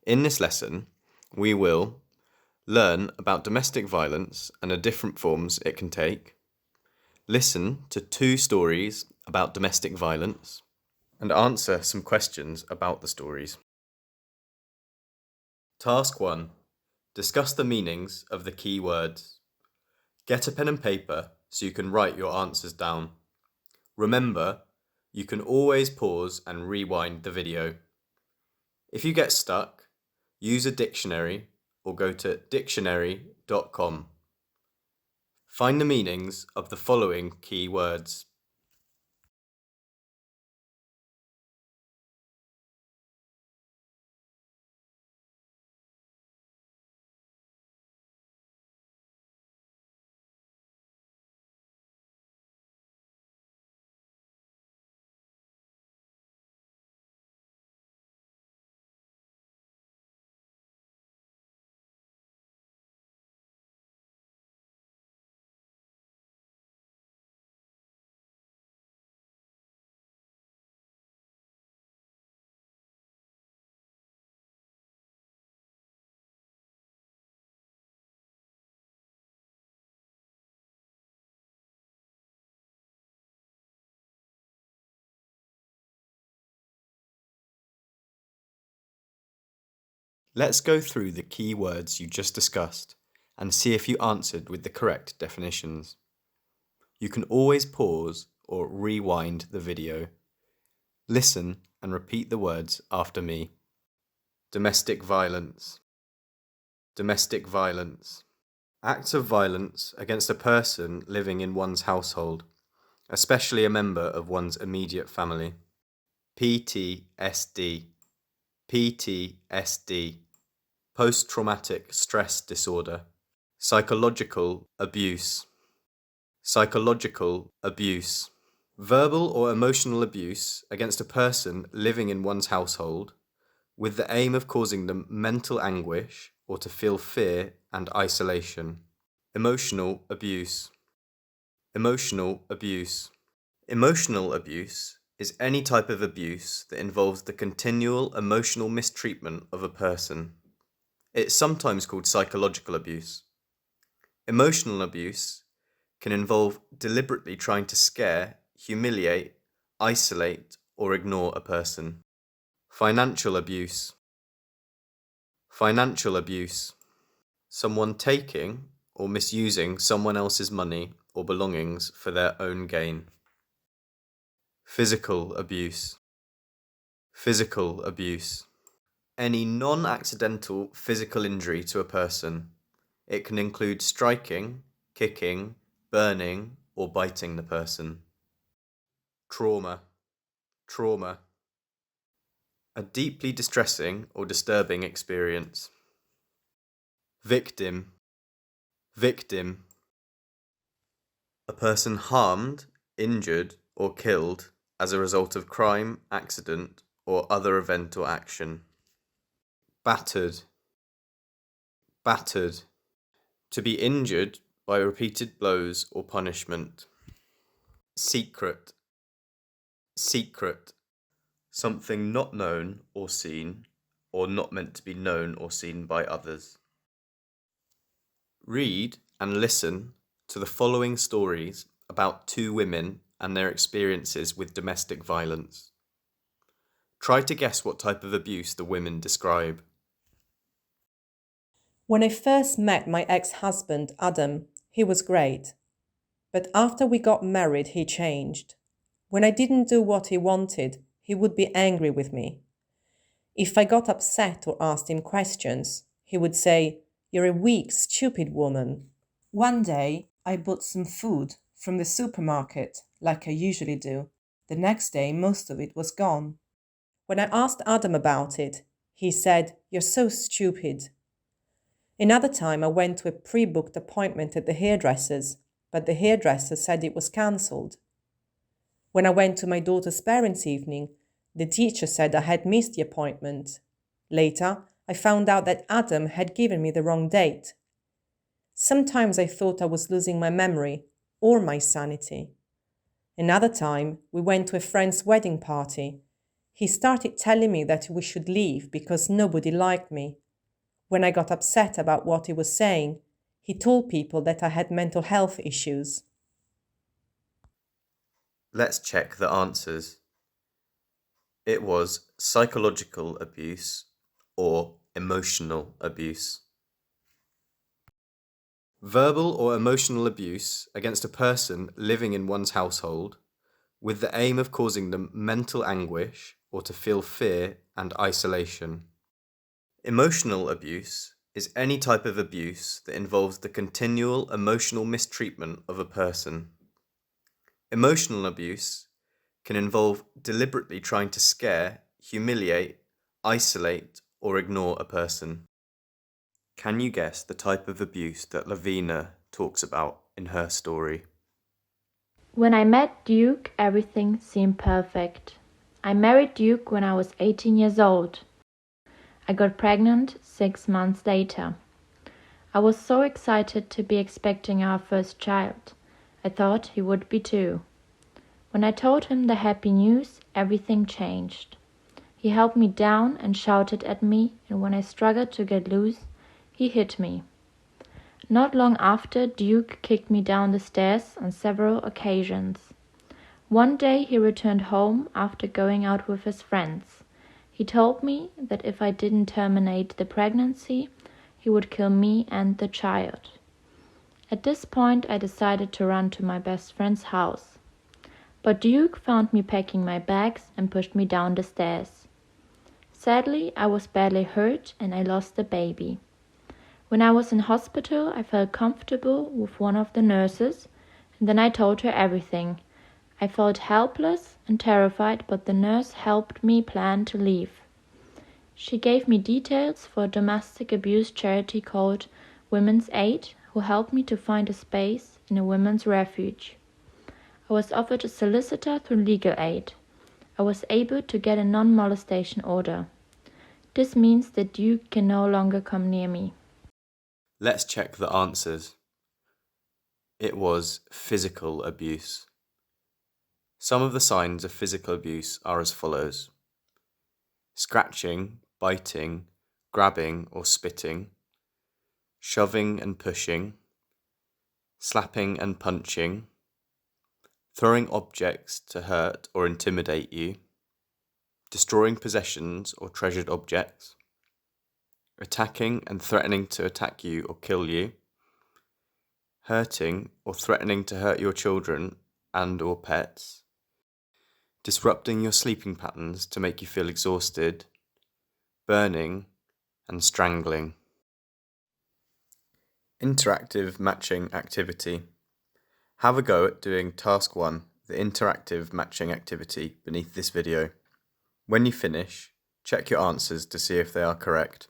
In this lesson, we will learn about domestic violence and the different forms it can take, listen to 2 stories about domestic violence, and answer some questions about the stories. Task 1. Discuss the meanings of the key words. Get a pen and paper so you can write your answers down. Remember, you can always pause and rewind the video. If you get stuck, use a dictionary or go to dictionary.com. Find the meanings of the following key words. Let's go through the key words you just discussed and see if you answered with the correct definitions. You can always pause or rewind the video. Listen and repeat the words after me. Domestic violence. Domestic violence. Acts of violence against a person living in one's household, especially a member of one's immediate family. PTSD. PTSD. Post-traumatic stress disorder. Psychological abuse. Psychological abuse. Verbal or emotional abuse against a person living in one's household with the aim of causing them mental anguish or to feel fear and isolation. Emotional abuse. Emotional abuse. Emotional abuse is any type of abuse that involves the continual emotional mistreatment of a person. It's sometimes called psychological abuse. Emotional abuse can involve deliberately trying to scare, humiliate, isolate, or ignore a person. Financial abuse. Financial abuse. Someone taking or misusing someone else's money or belongings for their own gain. Physical abuse. Physical abuse. Any non-accidental physical injury to a person. It can include striking, kicking, burning, or biting the person. Trauma. Trauma. A deeply distressing or disturbing experience. Victim. Victim. A person harmed, injured, or killed as a result of crime, accident, or other event or action. Battered. Battered. To be injured by repeated blows or punishment. Secret. Secret. Something not known or seen, or not meant to be known or seen by others. Read and listen to the following stories about 2 women and their experiences with domestic violence. Try to guess what type of abuse the women describe. When I first met my ex-husband, Adam, he was great. But after we got married, he changed. When I didn't do what he wanted, he would be angry with me. If I got upset or asked him questions, he would say, "You're a weak, stupid woman." One day, I bought some food from the supermarket, like I usually do. The next day, most of it was gone. When I asked Adam about it, he said, "You're so stupid." Another time, I went to a pre-booked appointment at the hairdresser's, but the hairdresser said it was cancelled. When I went to my daughter's parents' evening, the teacher said I had missed the appointment. Later, I found out that Adam had given me the wrong date. Sometimes I thought I was losing my memory or my sanity. Another time, we went to a friend's wedding party. He started telling me that we should leave because nobody liked me. When I got upset about what he was saying, he told people that I had mental health issues. Let's check the answers. It was psychological abuse or emotional abuse. Verbal or emotional abuse against a person living in one's household with the aim of causing them mental anguish or to feel fear and isolation. Emotional abuse is any type of abuse that involves the continual emotional mistreatment of a person. Emotional abuse can involve deliberately trying to scare, humiliate, isolate, or ignore a person. Can you guess the type of abuse that Lavina talks about in her story? When I met Duke, everything seemed perfect. I married Duke when I was 18 years old. I got pregnant 6 months later. I was so excited to be expecting our first child. I thought he would be too. When I told him the happy news, everything changed. He held me down and shouted at me, and when I struggled to get loose, he hit me. Not long after, Duke kicked me down the stairs on several occasions. One day he returned home after going out with his friends. He told me that if I didn't terminate the pregnancy, he would kill me and the child. At this point, I decided to run to my best friend's house. But Duke found me packing my bags and pushed me down the stairs. Sadly, I was badly hurt and I lost the baby. When I was in hospital, I felt comfortable with one of the nurses, and then I told her everything. I felt helpless and terrified, but the nurse helped me plan to leave. She gave me details for a domestic abuse charity called Women's Aid, who helped me to find a space in a women's refuge. I was offered a solicitor through legal aid. I was able to get a non-molestation order. This means that Duke can no longer come near me. Let's check the answers. It was physical abuse. Some of the signs of physical abuse are as follows: scratching, biting, grabbing or spitting, shoving and pushing, slapping and punching, throwing objects to hurt or intimidate you, destroying possessions or treasured objects, attacking and threatening to attack you or kill you, hurting or threatening to hurt your children and or pets, disrupting your sleeping patterns to make you feel exhausted, burning, and strangling. Interactive matching activity. Have a go at doing task 1, the interactive matching activity beneath this video. When you finish, check your answers to see if they are correct.